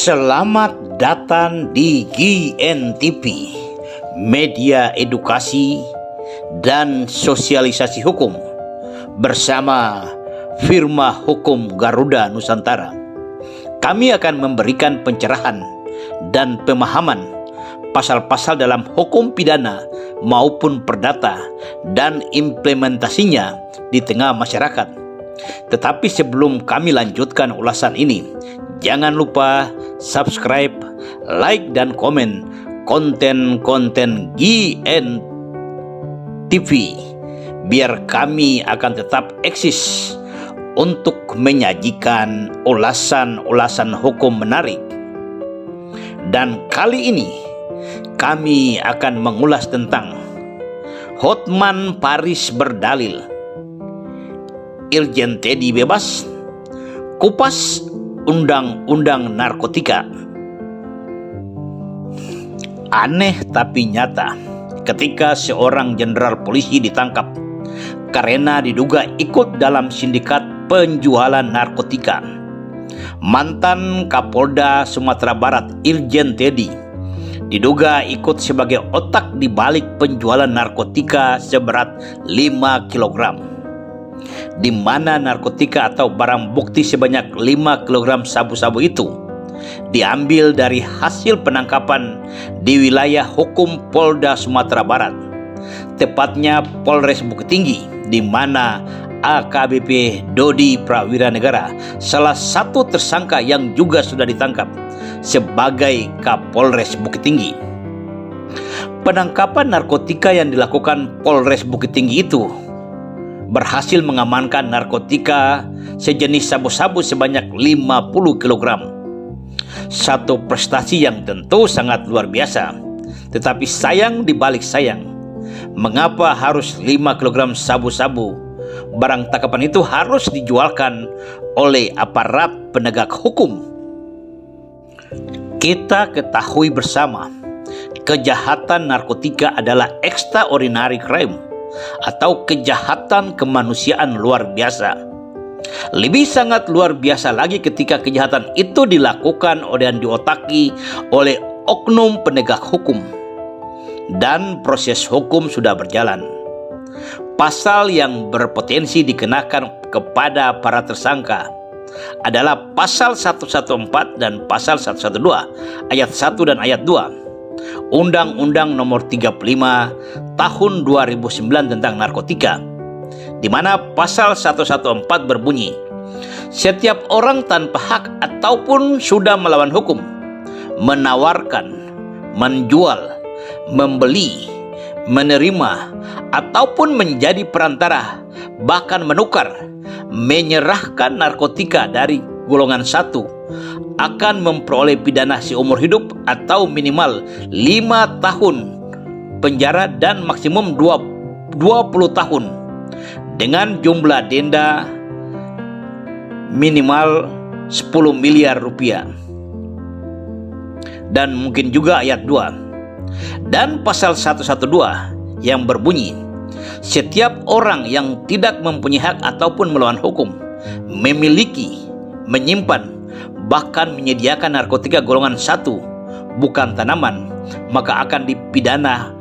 Selamat datang di GNTV, media edukasi dan sosialisasi hukum bersama Firma Hukum Garuda Nusantara. Kami akan memberikan pencerahan dan pemahaman pasal-pasal dalam hukum pidana maupun perdata dan implementasinya di tengah masyarakat. Tetapi sebelum kami lanjutkan ulasan ini, jangan lupa subscribe, like, dan komen konten-konten GNTV biar kami akan tetap eksis untuk menyajikan ulasan-ulasan hukum menarik. Dan kali ini kami akan mengulas tentang Hotman Paris berdalil, Irjen Teddy bebas, kupas undang-undang narkotika. Aneh tapi nyata, ketika seorang jenderal polisi ditangkap karena diduga ikut dalam sindikat penjualan narkotika. Mantan Kapolda Sumatera Barat Irjen Teddy diduga ikut sebagai otak di balik penjualan narkotika seberat 5 kg. Di mana narkotika atau barang bukti sebanyak 5 kg sabu-sabu itu diambil dari hasil penangkapan di wilayah hukum Polda Sumatera Barat, tepatnya Polres Bukit Tinggi, di mana AKBP Dodi Prawira Negara, salah satu tersangka yang juga sudah ditangkap sebagai Kapolres Bukit Tinggi. Penangkapan narkotika yang dilakukan Polres Bukit Tinggi itu berhasil mengamankan narkotika sejenis sabu-sabu sebanyak 50 kg. Satu prestasi yang tentu sangat luar biasa. Tetapi sayang dibalik sayang, mengapa harus 5 kg sabu-sabu? Barang tangkapan itu harus dijualkan oleh aparat penegak hukum. Kita ketahui bersama, kejahatan narkotika adalah extraordinary crime atau kejahatan kemanusiaan luar biasa. Lebih sangat luar biasa lagi ketika kejahatan itu dilakukan dan diotaki oleh oknum penegak hukum dan proses hukum sudah berjalan. Pasal yang berpotensi dikenakan kepada para tersangka adalah pasal 114 dan pasal 112 ayat 1 dan ayat 2 Undang-Undang Nomor 35 Tahun 2009 tentang narkotika, di mana pasal 114 berbunyi, setiap orang tanpa hak ataupun sudah melawan hukum menawarkan, menjual, membeli, menerima, ataupun menjadi perantara, bahkan menukar, menyerahkan narkotika dari golongan 1 akan memperoleh pidana seumur hidup atau minimal 5 tahun penjara dan maksimum 20 tahun dengan jumlah denda minimal 10 miliar rupiah. Dan mungkin juga ayat 2 dan pasal 112 yang berbunyi, setiap orang yang tidak mempunyai hak ataupun melawan hukum memiliki, menyimpan, bahkan menyediakan narkotika golongan 1 bukan tanaman, maka akan dipidana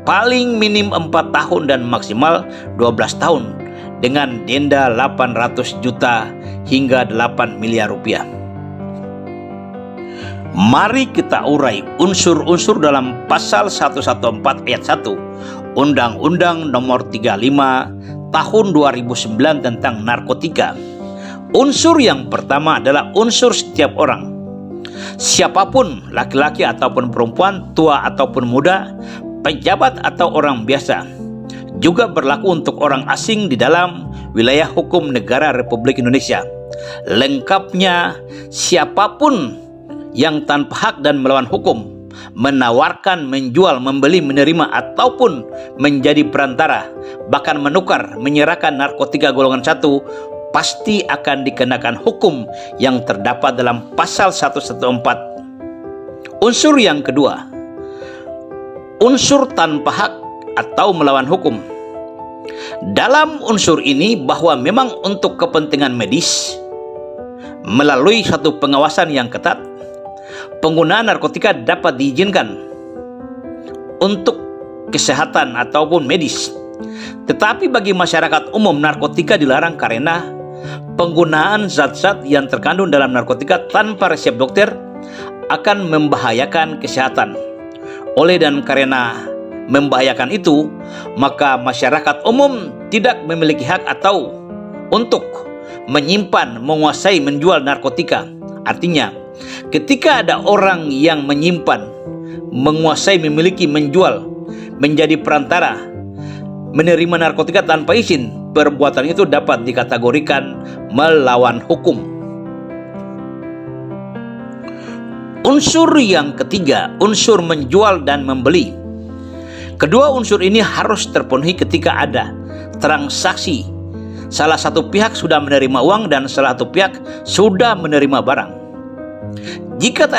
paling minim 4 tahun dan maksimal 12 tahun dengan denda 800 juta hingga 8 miliar rupiah. Mari kita urai unsur-unsur dalam pasal 114 ayat 1 Undang-Undang Nomor 35 Tahun 2009 tentang narkotika. Unsur yang pertama adalah unsur setiap orang. Siapapun, laki-laki ataupun perempuan, tua ataupun muda, pejabat atau orang biasa, juga berlaku untuk orang asing di dalam wilayah hukum negara Republik Indonesia. Lengkapnya, siapapun yang tanpa hak dan melawan hukum menawarkan, menjual, membeli, menerima, ataupun menjadi perantara, bahkan menukar, menyerahkan narkotika golongan 1 pasti akan dikenakan hukum yang terdapat dalam pasal 114. Unsur yang kedua, unsur tanpa hak atau melawan hukum. Dalam unsur ini bahwa memang untuk kepentingan medis melalui satu pengawasan yang ketat, penggunaan narkotika dapat diizinkan untuk kesehatan ataupun medis. Tetapi bagi masyarakat umum, narkotika dilarang karena penggunaan zat-zat yang terkandung dalam narkotika tanpa resep dokter akan membahayakan kesehatan. Oleh dan karena membahayakan itu, maka masyarakat umum tidak memiliki hak atau untuk menyimpan, menguasai, menjual narkotika. Artinya, ketika ada orang yang menyimpan, menguasai, memiliki, menjual, menjadi perantara, menerima narkotika tanpa izin, perbuatan itu dapat dikategorikan melawan hukum. Unsur yang ketiga, unsur menjual dan membeli. Kedua unsur ini harus terpenuhi ketika ada transaksi. Salah satu pihak sudah menerima uang dan salah satu pihak sudah menerima barang. Jika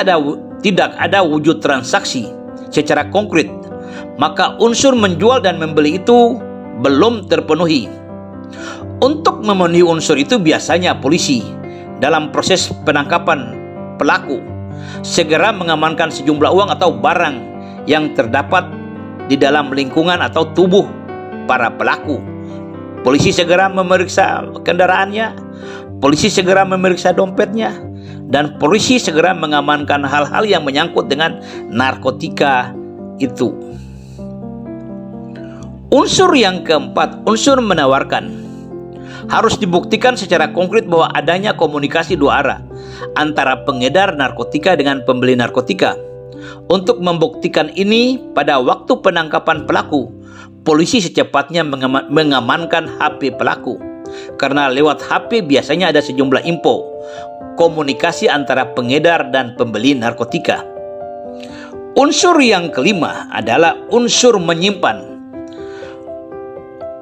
tidak ada wujud transaksi secara konkret, maka unsur menjual dan membeli itu belum terpenuhi. Untuk memenuhi unsur itu biasanya polisi dalam proses penangkapan pelaku segera mengamankan sejumlah uang atau barang yang terdapat di dalam lingkungan atau tubuh para pelaku. Polisi segera memeriksa kendaraannya, polisi segera memeriksa dompetnya, dan polisi segera mengamankan hal-hal yang menyangkut dengan narkotika itu. Unsur yang keempat, unsur menawarkan. Harus dibuktikan secara konkret bahwa adanya komunikasi dua arah antara pengedar narkotika dengan pembeli narkotika. Untuk membuktikan ini, pada waktu penangkapan pelaku, polisi secepatnya mengamankan HP pelaku. Karena lewat HP biasanya ada sejumlah info komunikasi antara pengedar dan pembeli narkotika. Unsur yang kelima adalah unsur menyimpan.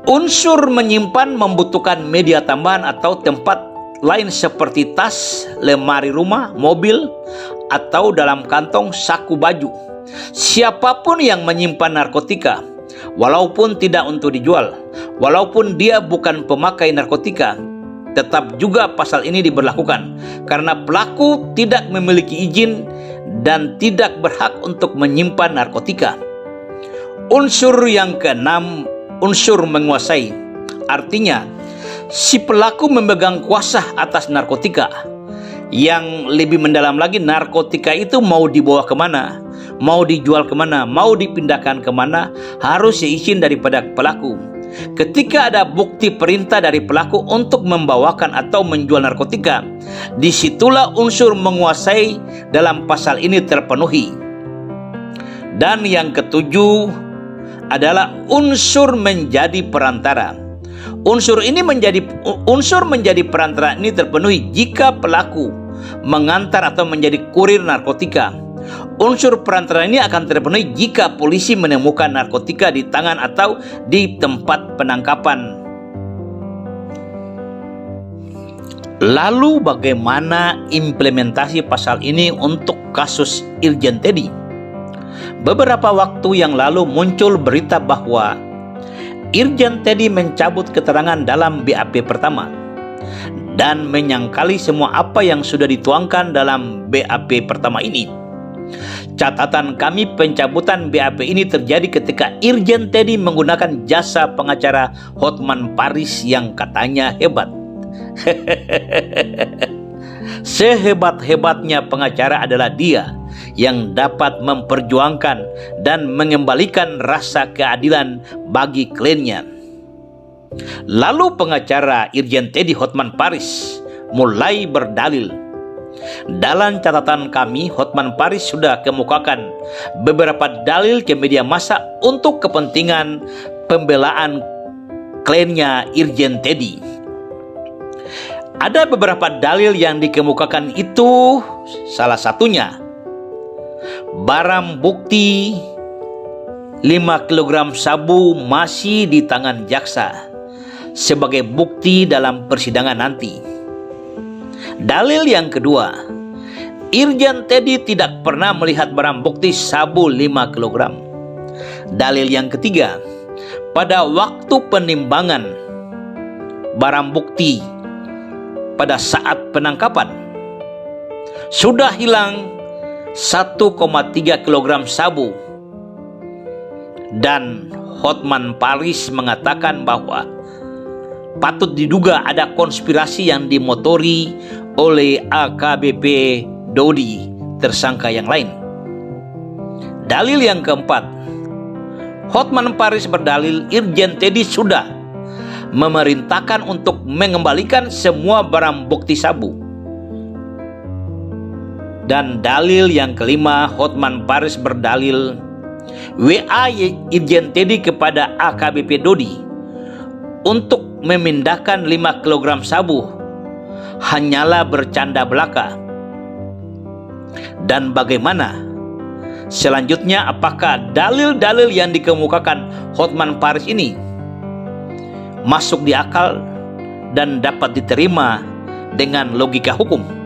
Unsur menyimpan membutuhkan media tambahan atau tempat lain seperti tas, lemari rumah, mobil, atau dalam kantong saku baju. Siapapun yang menyimpan narkotika, walaupun tidak untuk dijual, walaupun dia bukan pemakai narkotika, tetap juga pasal ini diberlakukan karena pelaku tidak memiliki izin dan tidak berhak untuk menyimpan narkotika. Unsur yang keenam, unsur menguasai. Artinya, si pelaku memegang kuasa atas narkotika. Yang lebih mendalam lagi, narkotika itu mau dibawa kemana, mau dijual kemana, mau dipindahkan kemana, harus seizin daripada pelaku. Ketika ada bukti perintah dari pelaku untuk membawakan atau menjual narkotika, disitulah unsur menguasai dalam pasal ini terpenuhi. Dan yang ketujuh adalah unsur menjadi perantara. Unsur menjadi perantara ini terpenuhi jika pelaku mengantar atau menjadi kurir narkotika. Unsur perantara ini akan terpenuhi jika polisi menemukan narkotika di tangan atau di tempat penangkapan. Lalu bagaimana implementasi pasal ini untuk kasus Irjen Teddy? Beberapa waktu yang lalu muncul berita bahwa Irjen Teddy mencabut keterangan dalam BAP pertama dan menyangkali semua apa yang sudah dituangkan dalam BAP pertama ini. Catatan kami, pencabutan BAP ini terjadi ketika Irjen Teddy menggunakan jasa pengacara Hotman Paris yang katanya hebat. Sehebat-hebatnya pengacara adalah dia yang dapat memperjuangkan dan mengembalikan rasa keadilan bagi kliennya. Lalu pengacara Irjen Teddy Hotman Paris mulai berdalil. Dalam catatan kami, Hotman Paris sudah kemukakan beberapa dalil ke media massa untuk kepentingan pembelaan kliennya Irjen Teddy. Ada beberapa dalil yang dikemukakan itu, salah satunya barang bukti 5 kg sabu masih di tangan jaksa sebagai bukti dalam persidangan nanti. Dalil yang kedua, Irjen Teddy tidak pernah melihat barang bukti sabu 5 kg. Dalil yang ketiga, pada waktu penimbangan barang bukti pada saat penangkapan sudah hilang 1,3 kg sabu. Dan Hotman Paris mengatakan bahwa patut diduga ada konspirasi yang dimotori oleh AKBP Dodi, tersangka yang lain. Dalil yang keempat, Hotman Paris berdalil Irjen Teddy sudah memerintahkan untuk mengembalikan semua barang bukti sabu. Dan dalil yang kelima, Hotman Paris berdalil WA Irjen Teddy kepada AKBP Dodi untuk memindahkan 5 kg sabu hanyalah bercanda belaka. Dan bagaimana selanjutnya, apakah dalil-dalil yang dikemukakan Hotman Paris ini masuk di akal dan dapat diterima dengan logika hukum?